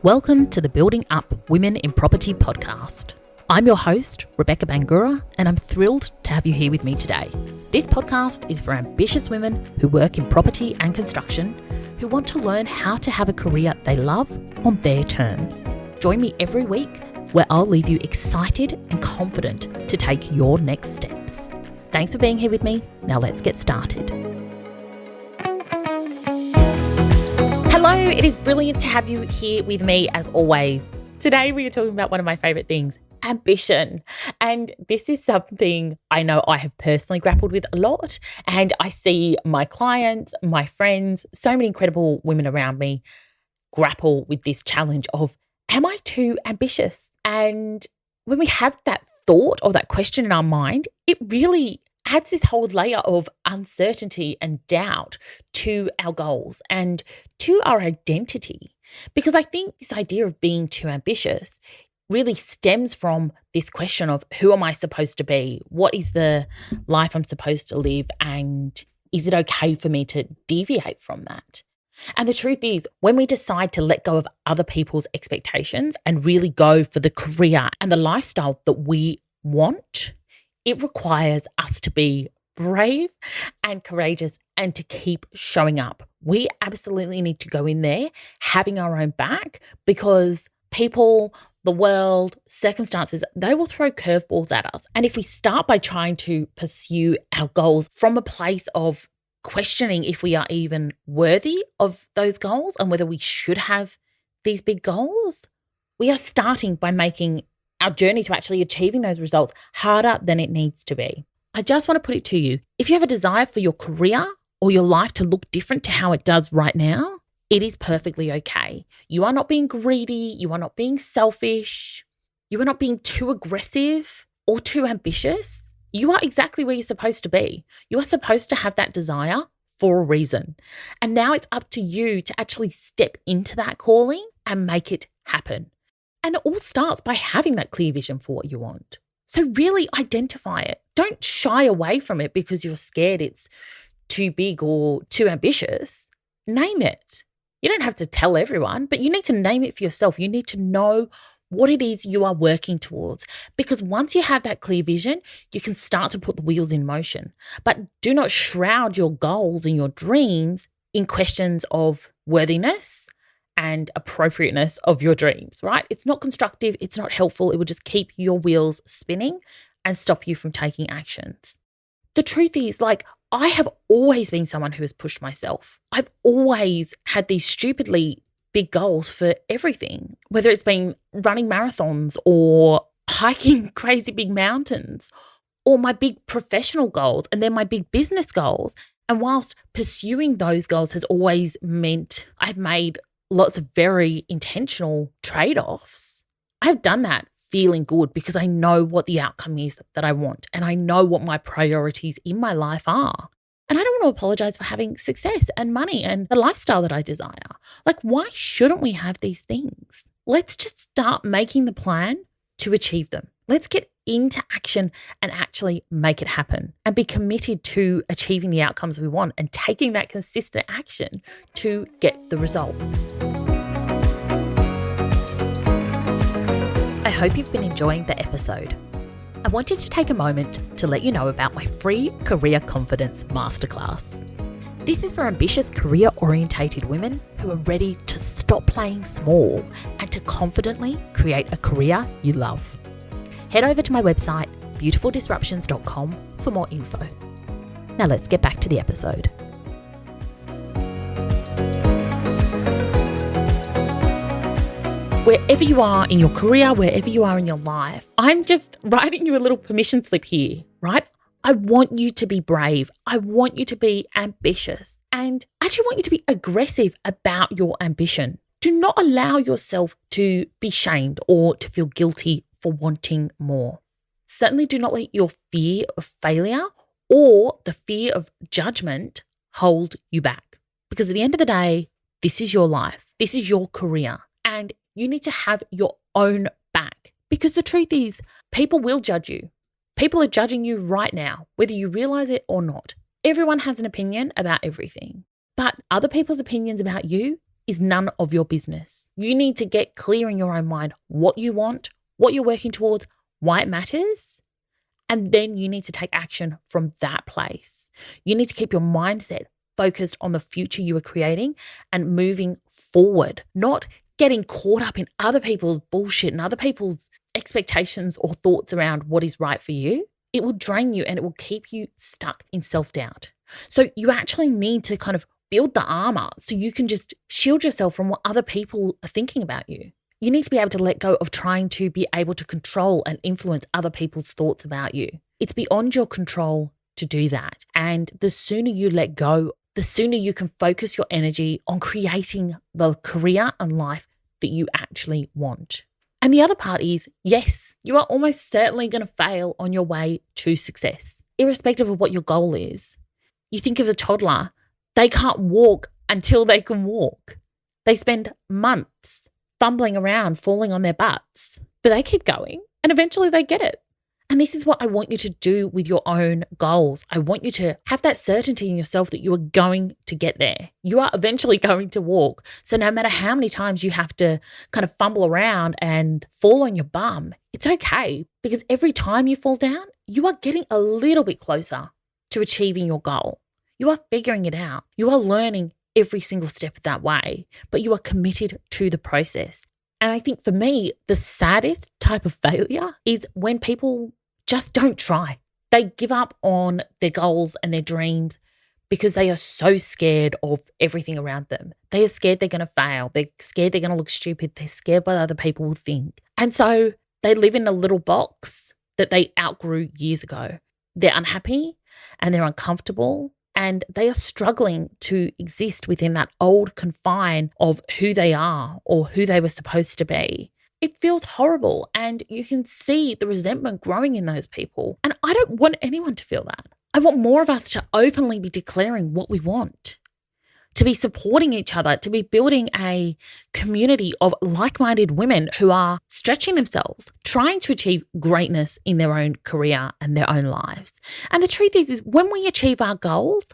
Welcome to the Building Up Women in Property podcast. I'm your host, Rebecca Bangura, and I'm thrilled to have you here with me today. This podcast is for ambitious women who work in property and construction who want to learn how to have a career they love on their terms. Join me every week where I'll leave you excited and confident to take your next steps. Thanks for being here with me. Now let's get started. Hello, it is brilliant to have you here with me as always. Today we are talking about one of my favourite things, ambition. And this is something I know I have personally grappled with a lot, and I see my clients, my friends, so many incredible women around me grapple with this challenge of, am I too ambitious? And when we have that thought or that question in our mind, it really adds this whole layer of uncertainty and doubt to our goals and to our identity. Because I think this idea of being too ambitious really stems from this question of, who am I supposed to be? What is the life I'm supposed to live? And is it okay for me to deviate from that? And the truth is, when we decide to let go of other people's expectations and really go for the career and the lifestyle that we want, it requires us to be brave and courageous and to keep showing up. We absolutely need to go in there having our own back, because people, the world, circumstances, they will throw curveballs at us. And if we start by trying to pursue our goals from a place of questioning if we are even worthy of those goals and whether we should have these big goals, we are starting by making our journey to actually achieving those results harder than it needs to be. I just want to put it to you, if you have a desire for your career or your life to look different to how it does right now, it is perfectly okay. You are not being greedy. You are not being selfish. You are not being too aggressive or too ambitious. You are exactly where you're supposed to be. You are supposed to have that desire for a reason. And now it's up to you to actually step into that calling and make it happen. And it all starts by having that clear vision for what you want. So really identify it. Don't shy away from it because you're scared it's too big or too ambitious. Name it. You don't have to tell everyone, but you need to name it for yourself. You need to know what it is you are working towards, because once you have that clear vision, you can start to put the wheels in motion. But do not shroud your goals and your dreams in questions of worthiness and appropriateness of your dreams, right? It's not constructive. It's not helpful. It will just keep your wheels spinning and stop you from taking actions. The truth is, I have always been someone who has pushed myself. I've always had these stupidly big goals for everything, whether it's been running marathons or hiking crazy big mountains, or my big professional goals and then my big business goals. And whilst pursuing those goals has always meant I've made lots of very intentional trade-offs, I've done that feeling good because I know what the outcome is that I want, and I know what my priorities in my life are. And I don't want to apologize for having success and money and the lifestyle that I desire. Why shouldn't we have these things? Let's just start making the plan to achieve them. Let's get into action and actually make it happen and be committed to achieving the outcomes we want and taking that consistent action to get the results. I hope you've been enjoying the episode. I wanted to take a moment to let you know about my free Career Confidence Masterclass. This is for ambitious career-orientated women who are ready to stop playing small and to confidently create a career you love. Head over to my website, beautifuldisruptions.com, for more info. Now let's get back to the episode. Wherever you are in your career, wherever you are in your life, I'm just writing you a little permission slip here, right? I want you to be brave. I want you to be ambitious. And I actually want you to be aggressive about your ambition. Do not allow yourself to be shamed or to feel guilty for wanting more. Certainly do not let your fear of failure or the fear of judgment hold you back. Because at the end of the day, this is your life. This is your career. And you need to have your own back, because the truth is, people will judge you. People are judging you right now, whether you realize it or not. Everyone has an opinion about everything, but other people's opinions about you is none of your business. You need to get clear in your own mind what you want, what you're working towards, why it matters, and then you need to take action from that place. You need to keep your mindset focused on the future you are creating and moving forward, not getting caught up in other people's bullshit and other people's expectations or thoughts around what is right for you. It will drain you and it will keep you stuck in self-doubt. So you actually need to kind of build the armor so you can just shield yourself from what other people are thinking about you. You need to be able to let go of trying to be able to control and influence other people's thoughts about you. It's beyond your control to do that. And the sooner you let go, the sooner you can focus your energy on creating the career and life that you actually want. And the other part is, yes, you are almost certainly going to fail on your way to success, irrespective of what your goal is. You think of a toddler, they can't walk until they can walk. They spend months fumbling around, falling on their butts, but they keep going and eventually they get it. And this is what I want you to do with your own goals. I want you to have that certainty in yourself that you are going to get there. You are eventually going to walk. So no matter how many times you have to kind of fumble around and fall on your bum, it's okay, because every time you fall down, you are getting a little bit closer to achieving your goal. You are figuring it out. You are learning every single step of that way, but you are committed to the process. And I think for me, the saddest type of failure is when people just don't try. They give up on their goals and their dreams because they are so scared of everything around them. They are scared they're going to fail. They're scared they're going to look stupid. They're scared what other people will think. And so they live in a little box that they outgrew years ago. They're unhappy and they're uncomfortable and they are struggling to exist within that old confine of who they are or who they were supposed to be. It feels horrible and you can see the resentment growing in those people. And I don't want anyone to feel that. I want more of us to openly be declaring what we want, to be supporting each other, to be building a community of like-minded women who are stretching themselves, trying to achieve greatness in their own career and their own lives. And the truth is when we achieve our goals,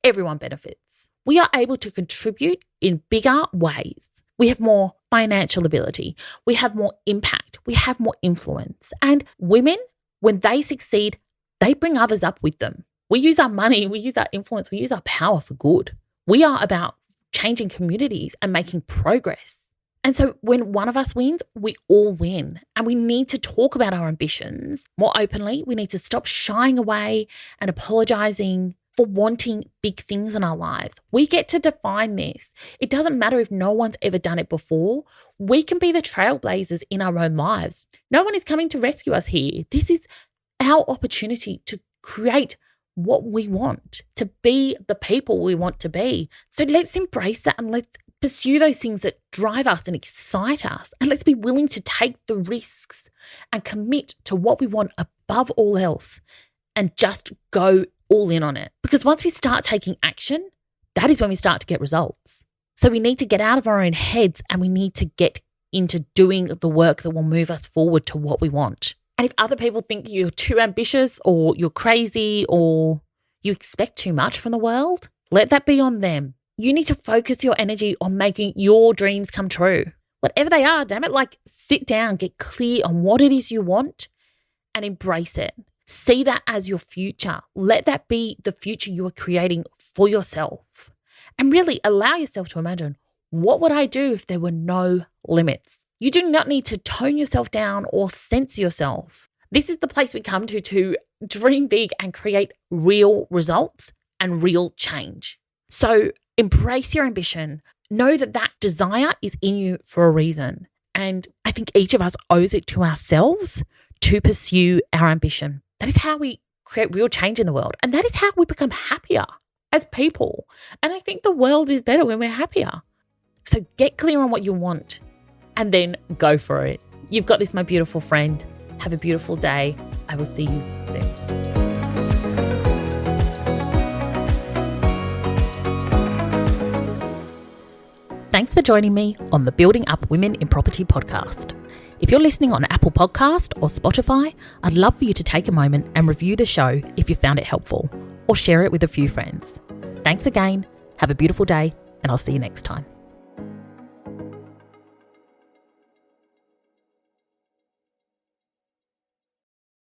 everyone benefits. We are able to contribute in bigger ways. We have more financial ability. We have more impact. We have more influence. And women, when they succeed, they bring others up with them. We use our money, we use our influence, we use our power for good. We are about changing communities and making progress. And so when one of us wins, we all win. And we need to talk about our ambitions more openly. We need to stop shying away and apologizing for wanting big things in our lives. We get to define this. It doesn't matter if no one's ever done it before. We can be the trailblazers in our own lives. No one is coming to rescue us here. This is our opportunity to create what we want, to be the people we want to be. So let's embrace that and let's pursue those things that drive us and excite us. And let's be willing to take the risks and commit to what we want above all else and just go all in on it. Because once we start taking action, that is when we start to get results. So we need to get out of our own heads and we need to get into doing the work that will move us forward to what we want. And if other people think you're too ambitious or you're crazy or you expect too much from the world, let that be on them. You need to focus your energy on making your dreams come true. Whatever they are, damn it, like sit down, get clear on what it is you want and embrace it. See that as your future. Let that be the future you are creating for yourself. And really allow yourself to imagine, what would I do if there were no limits? You do not need to tone yourself down or censor yourself. This is the place we come to dream big and create real results and real change. So embrace your ambition. Know that that desire is in you for a reason. And I think each of us owes it to ourselves to pursue our ambition. That is how we create real change in the world. And that is how we become happier as people. And I think the world is better when we're happier. So get clear on what you want and then go for it. You've got this, my beautiful friend. Have a beautiful day. I will see you soon. Thanks for joining me on the Building Up Women in Property podcast. If you're listening on Apple Podcast or Spotify, I'd love for you to take a moment and review the show if you found it helpful or share it with a few friends. Thanks again. Have a beautiful day and I'll see you next time.